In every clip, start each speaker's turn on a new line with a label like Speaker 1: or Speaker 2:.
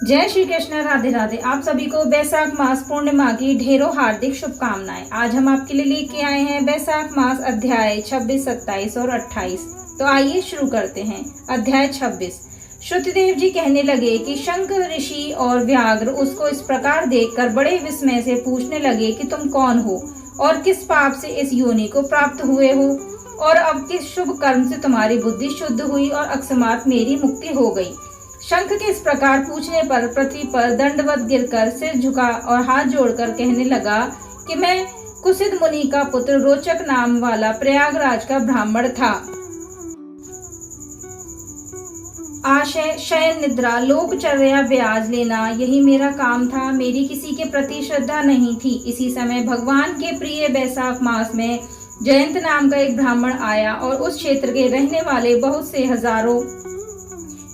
Speaker 1: जय श्री कृष्ण, राधे राधे। आप सभी को बैसाख मास पूर्णिमा की ढेरों हार्दिक शुभकामनाएं। आज हम आपके लिए लेके आए हैं बैसाख मास अध्याय 26, 27 और 28। तो आइए शुरू करते हैं। अध्याय 26। श्रुतदेव जी कहने लगे कि शंख ऋषि और व्याघ्र उसको इस प्रकार देखकर बड़े विस्मय से पूछने लगे कि तुम कौन हो और किस पाप से इस योनि को प्राप्त हुए हो, और अब किस शुभ कर्म से तुम्हारी बुद्धि शुद्ध हुई और अकस्मात मेरी मुक्ति हो गई। शंख के इस प्रकार पूछने पर पृथ्वी पर दंडवत गिरकर सिर झुका और हाथ जोड़कर कहने लगा कि मैं कुसिद मुनि का पुत्र रोचक नाम वाला प्रयागराज का ब्राह्मण था। आशय, शयन, निद्रा, लोकचर्या, ब्याज लेना, यही मेरा काम था। मेरी किसी के प्रति श्रद्धा नहीं थी। इसी समय भगवान के प्रिय बैसाख मास में जयंत नाम का एक ब्राह्मण आया और उस क्षेत्र के रहने वाले बहुत से हजारों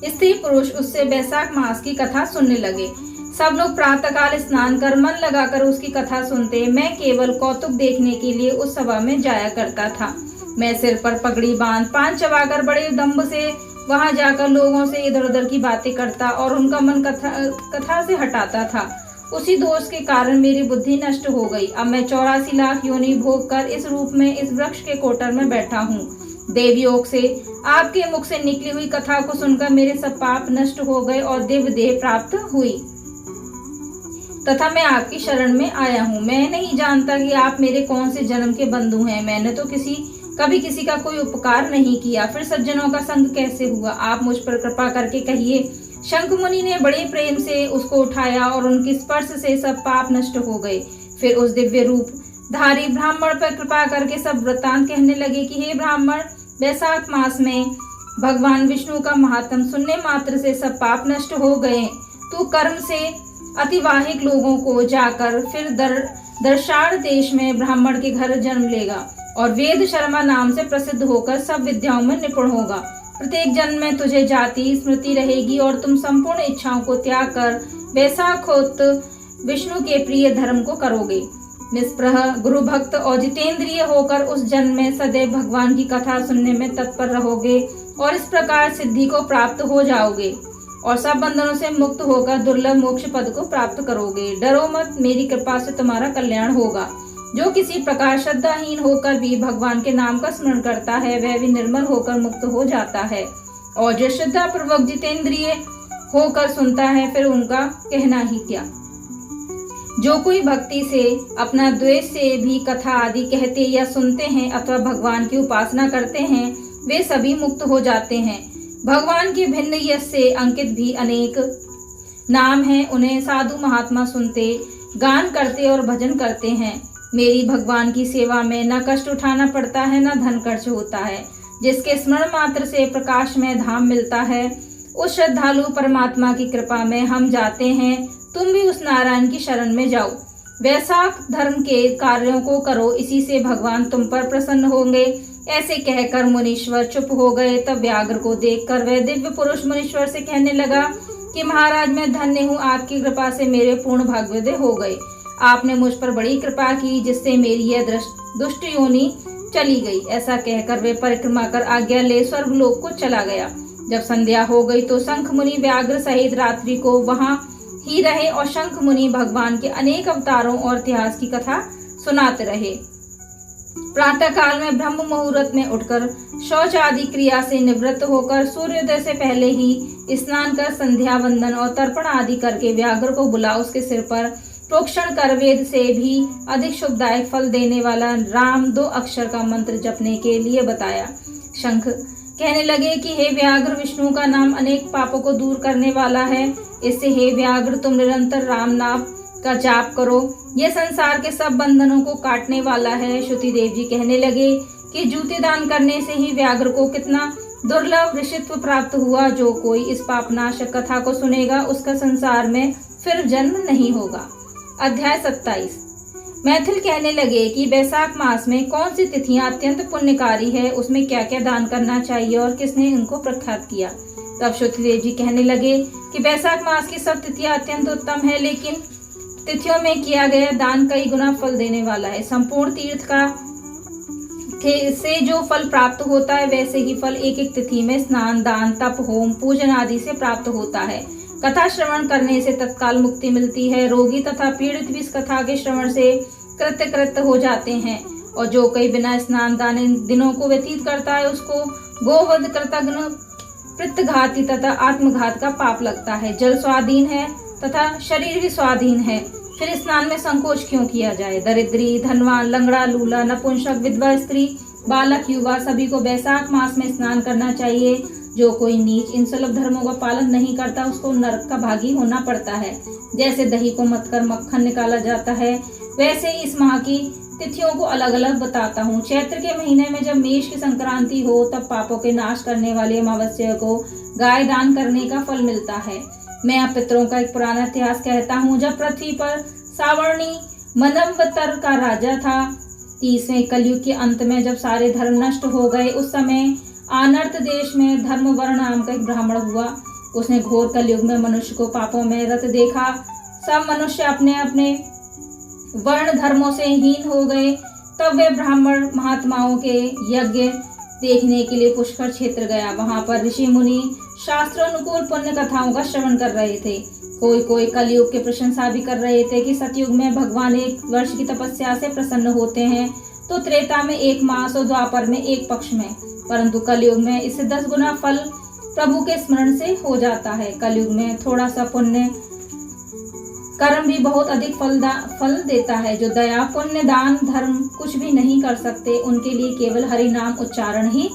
Speaker 1: स्त्री पुरुष उससे बैसाख मास की कथा सुनने लगे। सब लोग प्रातःकाल स्नान कर मन लगाकर उसकी कथा सुनते। मैं केवल कौतुक देखने के लिए उस सभा में जाया करता था। मैं सिर पर पगड़ी बांध पान चबाकर बड़े दम्भ से वहां जाकर लोगों से इधर उधर की बातें करता और उनका मन कथा से हटाता था। उसी दोष के कारण मेरी बुद्धि नष्ट हो गई। अब मैं 84 लाख योनि भोग कर इस रूप में इस वृक्ष के कोटर में बैठा हूँ। देवयोग से आपके मुख से निकली हुई कथा को सुनकर मेरे सब पाप नष्ट हो गए और दिव्य देह प्राप्त हुई तथा मैं आपकी शरण में आया हूँ। मैं नहीं जानता कि आप मेरे कौन से जन्म के बंधु हैं। मैंने तो कभी किसी का कोई उपकार नहीं किया, फिर सज्जनों का संग कैसे हुआ? आप मुझ पर कृपा करके कहिए। शंख मुनि ने बड़े प्रेम से उसको उठाया और उनके स्पर्श से सब पाप नष्ट हो गए। फिर उस दिव्य रूप धारी ब्राह्मण पर कृपा करके सब वृतांत कहने लगे कि हे ब्राह्मण, बैसाख मास में भगवान विष्णु का महात्म सुनने मात्र से सब पाप नष्ट हो गए। तू कर्म से अतिवाहिक लोगों को जाकर फिर दर्शाड़ देश में ब्राह्मण के घर जन्म लेगा और वेद शर्मा नाम से प्रसिद्ध होकर सब विद्याओं में निपुण होगा। प्रत्येक जन्म में तुझे जाति स्मृति रहेगी और तुम संपूर्ण इच्छाओं को त्याग कर बैसाखोक्त विष्णु के प्रिय धर्म को करोगे। निष्प्रह गुरु भक्त और जितेंद्रिय होकर उस जन्म में सदैव भगवान की कथा सुनने में तत्पर रहोगे और इस प्रकार सिद्धि को प्राप्त हो जाओगे और सब बंधनों से मुक्त होकर दुर्लभ मोक्ष पद को प्राप्त करोगे। डरो मत, मेरी कृपा से तुम्हारा कल्याण होगा। जो किसी प्रकार श्रद्धाहीन होकर भी भगवान के नाम का स्मरण करता है वह भी निर्मल होकर मुक्त हो जाता है, और जो श्रद्धा पूर्वक जितेंद्रिय होकर सुनता है फिर उनका कहना ही क्या। जो कोई भक्ति से अपना द्वेष से भी कथा आदि कहते या सुनते हैं अथवा भगवान की उपासना करते हैं वे सभी मुक्त हो जाते हैं। भगवान के भिन्न यश से अंकित भी अनेक नाम हैं। उन्हें साधु महात्मा सुनते, गान करते और भजन करते हैं। मेरी भगवान की सेवा में न कष्ट उठाना पड़ता है न धन खर्च होता है। जिसके स्मरण मात्र से प्रकाश में धाम मिलता है उस श्रद्धालु परमात्मा की कृपा में हम जाते हैं। तुम भी उस नारायण की शरण में जाओ। वैसाख धर्म के कार्यों को करो, इसी से भगवान तुम पर प्रसन्न होंगे। ऐसे कहकर मुनीश्वर चुप हो गए। तब व्याघ्र को देखकर वह दिव्य पुरुष मुनीश्वर से कहने लगा कि महाराज, मैं धन्य हूँ। आपकी कृपा से मेरे पूर्ण भाग्योदय हो गए। आपने मुझ पर बड़ी कृपा की जिससे मेरी यह दुष्ट योनि चली गई। ऐसा कहकर वे परिक्रमा कर आज्ञा ले स्वर्गलोक को चला गया। जब संध्या हो गई तो शंख मुनि व्याघ्र सहित रात्रि को वहां ही रहे और शंख मुनि भगवान के अनेक अवतारों और इतिहास की कथा सुनाते रहे। प्रातः काल में ब्रह्म मुहूर्त में उठकर शौच आदि क्रिया से निवृत्त होकर सूर्योदय से पहले ही स्नान कर संध्या वंदन और तर्पण आदि करके व्याघ्र को बुला उसके सिर पर प्रोक्षण कर वेद से भी अधिक शुभदायक फल देने वाला राम 2 अक्षर का मंत्र जपने के लिए बताया। शंख कहने लगे कि हे व्याघ्र, विष्णु का नाम अनेक पापों को दूर करने वाला है। इससे हे व्याघ्र, तुम निरंतर राम नाम का जाप करो। यह संसार के सब बंधनों को काटने वाला है। श्रुति देव जी कहने लगे कि जूते दान करने से ही व्याघ्र को कितना दुर्लभ ऋषित्व प्राप्त हुआ। जो कोई इस पापनाशक कथा को सुनेगा उसका संसार में फिर जन्म नहीं होगा। अध्याय 27। मैथिल कहने लगे कि बैसाख मास में कौन सी तिथियां अत्यंत पुण्यकारी है, उसमें क्या क्या दान करना चाहिए और किसने इनको प्रख्यात किया। तब श्रुतिदेव जी कहने लगे कि बैसाख मास की सब तिथियां अत्यंत उत्तम है, लेकिन तिथियों में किया गया दान कई गुना फल देने वाला है। संपूर्ण तीर्थ का से जो फल प्राप्त होता है वैसे ही फल एक एक तिथि में स्नान, दान, तप, होम, पूजन आदि से प्राप्त होता है। कथा श्रवण करने से तत्काल मुक्ति मिलती है। रोगी तथा पीड़ित भी इस कथा के श्रवण से कृतकृत हो जाते हैं। और जो कोई बिना स्नान दाने दिनों को व्यतीत करता है उसको गोवध, कृतघ्न, पितृघाती तथा आत्मघात का पाप लगता है। जल स्वाधीन है तथा शरीर भी स्वाधीन है, फिर स्नान में संकोच क्यों किया जाए। दरिद्री, धनवान, लंगड़ा, लूला, नपुंसक, विधवा स्त्री, बालक, युवा सभी को वैशाख मास में स्नान करना चाहिए। जो कोई नीच इन सुलभ धर्मों का पालन नहीं करता उसको नरक का भागी होना पड़ता है। जैसे दही को मथ कर मक्खन निकाला जाता है, वैसे ही इस माह की तिथियों को अलग अलग बताता हूँ। चैत्र के महीने में जब मेष की संक्रांति हो तब पापों के नाश करने वाली अमावस्या को गाय दान करने का फल मिलता है। मैं अब पितरों का एक पुराना इतिहास कहता हूँ। जब पृथ्वी पर सावर्णी मनवंतर का राजा था, 30वें कलयुग के अंत में जब सारे धर्म नष्ट हो गए, उस समय आनर्त देश में धर्मवर्ण नाम का एक ब्राह्मण हुआ। उसने घोर कलयुग में मनुष्य को पापों में रत देखा। सब मनुष्य अपने अपने वर्ण धर्मों से हीन हो गए। तब वे ब्राह्मण महात्माओं के यज्ञ देखने के लिए पुष्कर क्षेत्र गया। वहां पर ऋषि मुनि शास्त्रानुकूल पुण्य कथाओं का श्रवण कर रहे थे। कोई कलयुग की प्रशंसा भी कर रहे थे कि सतयुग में भगवान 1 वर्ष की तपस्या से प्रसन्न होते हैं, तो त्रेता में 1 मास और द्वापर में 1 पक्ष में, परंतु कलयुग में इससे 10 गुना फल प्रभु के स्मरण से हो जाता है। कलयुग में थोड़ा सा पुण्य कर्म भी बहुत अधिक फल देता है। जो दया, पुण्य, दान, धर्म कुछ भी नहीं कर सकते, उनके लिए केवल हरि नाम उच्चारण ही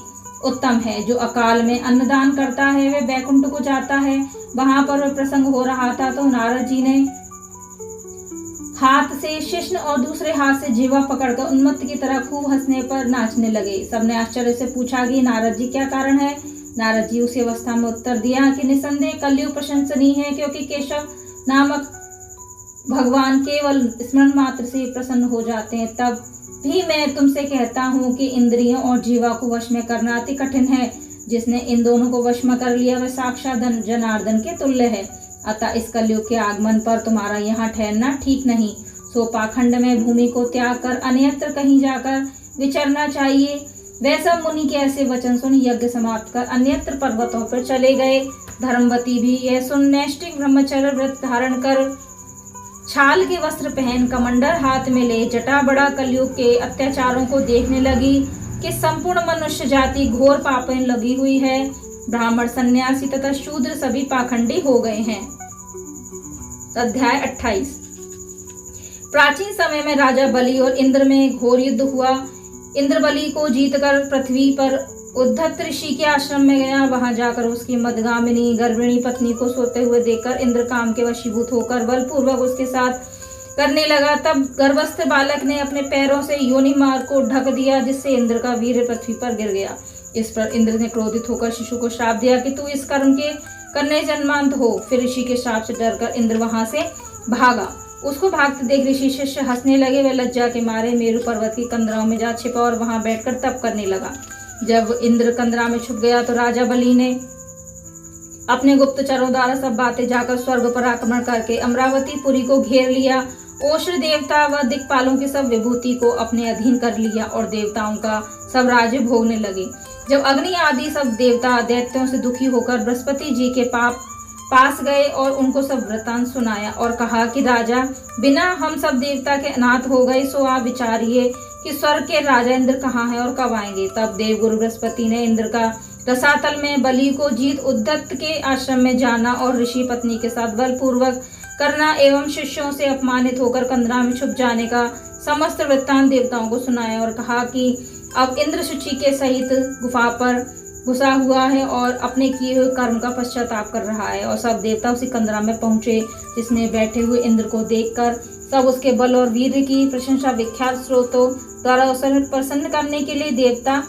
Speaker 1: उत्तम है। जो अकाल में अन्नदान करता है वह बैकुंठ को जाता है। वहां पर वह प्रसंग हो रहा था तो नारद जी ने हाथ से शिश्न और दूसरे हाथ से जीवा पकड़कर उन्मत्त की तरह खूब हंसने पर नाचने लगे। सबने आश्चर्य से पूछा कि नारद जी क्या कारण है। नारद जी उसी अवस्था में उत्तर दिया कि निसंदेह कलयुग प्रशंसनीय है, क्योंकि केशव नामक भगवान केवल स्मरण मात्र से प्रसन्न हो जाते हैं। तब भी मैं तुमसे कहता हूँ कि इंद्रियों और जीवा को वश में करना अति कठिन है। जिसने इन दोनों को वश में कर लिया वह साक्षात जनार्दन के तुल्य है। अतः इस कलयुग के आगमन पर तुम्हारा यहाँ ठहरना ठीक नहीं। सो पाखंड में भूमि को त्याग कर अन्यत्र कहीं जाकर विचरना चाहिए। वह सब मुनि के ऐसे वचन सुन यज्ञ समाप्त कर अन्यत्र पर्वतों पर चले गए। धर्मवती भी यह सुन नैष्ठिक ब्रह्मचर्य व्रत धारण कर छाल के वस्त्र पहन कमंडल हाथ में ले जटा बड़ा कलयुग के अत्याचारों को देखने लगी कि संपूर्ण मनुष्य जाति घोर पापों में लगी हुई है। ब्राह्मण, सन्यासी तथा शूद्र सभी पाखंडी हो गए हैं। अध्याय 28। प्राचीन समय में राजा बलि और इंद्र में घोर युद्ध हुआ। इंद्र बलि को जीतकर पृथ्वी पर उद्धत ऋषि के आश्रम में गया। वहां जाकर उसकी मदगामिनी गर्भिणी पत्नी को सोते हुए देखकर इंद्र काम के वशीभूत होकर बलपूर्वक उसके साथ करने लगा। तब गर्भस्थ बालक ने अपने पैरों से योनि मार्ग को ढक दिया, जिससे इंद्र का वीर पृथ्वी पर गिर गया। इस पर इंद्र ने क्रोधित होकर शिशु को श्राप दिया कि तू इस कर्म के करने जन्मांत हो। फिर ऋषि के श्राप से डरकर इंद्र वहां से भागा। उसको भागते देख ऋषि शिष्य हंसने लगे। वह लज्जा के मारे मेरु पर्वत की कंदराओं में जा छिपा और वहां बैठकर तप करने लगा। जब इंद्र कंदरा में छुप गया तो राजा बलि ने अपने गुप्तचरों द्वारा सब बातें जाकर स्वर्ग पर आक्रमण करके अमरावती पुरी को घेर लिया। ओश्र देवता व दिक्पालों की सब विभूति को अपने अधीन कर लिया और देवताओं का सब राज्य भोगने लगे। जब अग्नि आदि सब देवता दैत्यों से दुखी होकर बृहस्पति जी के पास गए और उनको सब वृतांत सुनाया और कहा कि राजा, बिना हम सब देवता के अनाथ हो गए, सो आप विचारिए कि स्वर्ग के राजा इंद्र कहाँ हैं और कब आएंगे। तब देवगुरु बृहस्पति ने इंद्र का रसातल में बलि को जीत उद्धत के आश्रम में जाना और ऋषि पत्नी के साथ बलपूर्वक करना एवं शिष्यों से अपमानित होकर कंदरा में छुप जाने का समस्त वृत्तांत देवताओं को सुनाया और कहा कि अब इंद्र शुचि के सहित गुफा पर घुसा हुआ है और अपने किए हुए कर्म का पश्चाताप कर रहा है। और सब देवता उसी कंदरा में पहुंचे, जिसमें बैठे हुए इंद्र को देखकर सब उसके बल और वीर की प्रशंसा विख्यात स्रोतों द्वारा उसे प्रसन्न करने के लिए देवता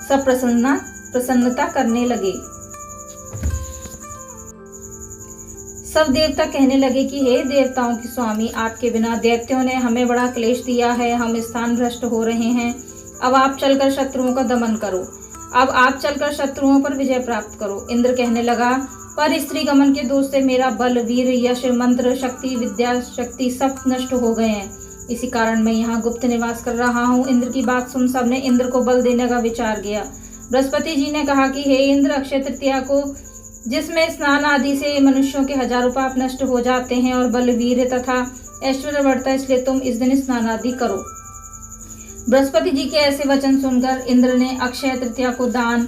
Speaker 1: सब प्रसन्नता करने लगे। सब देवता कहने लगे कि हे देवताओं की स्वामी, आपके बिना दैत्यों ने हमें बड़ा क्लेश दिया है। हम स्थान भ्रष्ट हो रहे हैं। अब आप चलकर शत्रुओं का दमन करो। अब आप चलकर शत्रुओं पर विजय प्राप्त करो। इंद्र कहने लगा, पर स्त्री गमन के दोष से मेरा बल, वीर, यश, मंत्र शक्ति, विद्या शक्ति सब नष्ट हो गए हैं। इसी कारण मैं यहाँ गुप्त निवास कर रहा हूँ। इंद्र की बात सुन सबने इंद्र को बल देने का विचार किया। बृहस्पति जी ने कहा कि हे इंद्र, अक्षय तृतीया को जिसमें स्नान आदि से मनुष्यों के हजारों पाप नष्ट हो जाते हैं और बल, वीर्य तथा ऐश्वर्य बढ़ता है, इसलिए तुम इस दिन स्नान आदि करो। बृहस्पति जी के ऐसे वचन सुनकर इंद्र ने अक्षय तृतीया को दान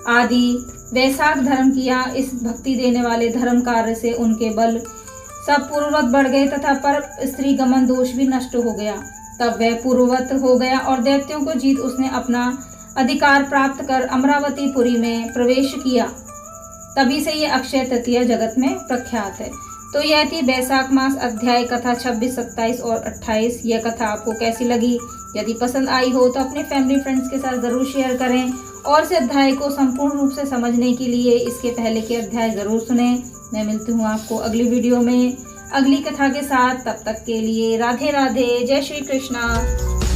Speaker 1: आदि वैशाख धर्म किया। इस भक्ति देने वाले धर्म कार्य से उनके बल सब पूर्ववत बढ़ गए तथा पर स्त्री गमन दोष भी नष्ट हो गया। तब वह पूर्ववत हो गया और दैत्यों को जीत उसने अपना अधिकार प्राप्त कर अमरावतीपुरी में प्रवेश किया। तभी से ये अक्षय तृतीया जगत में प्रख्यात है। तो यह थी वैशाख मास अध्याय कथा 26, 27 और 28। यह कथा आपको कैसी लगी? यदि पसंद आई हो तो अपने फैमिली फ्रेंड्स के साथ ज़रूर शेयर करें और इस अध्याय को संपूर्ण रूप से समझने के लिए इसके पहले के अध्याय ज़रूर सुनें। मैं मिलती हूँ आपको अगली वीडियो में अगली कथा के साथ। तब तक के लिए राधे राधे, जय श्री कृष्णा।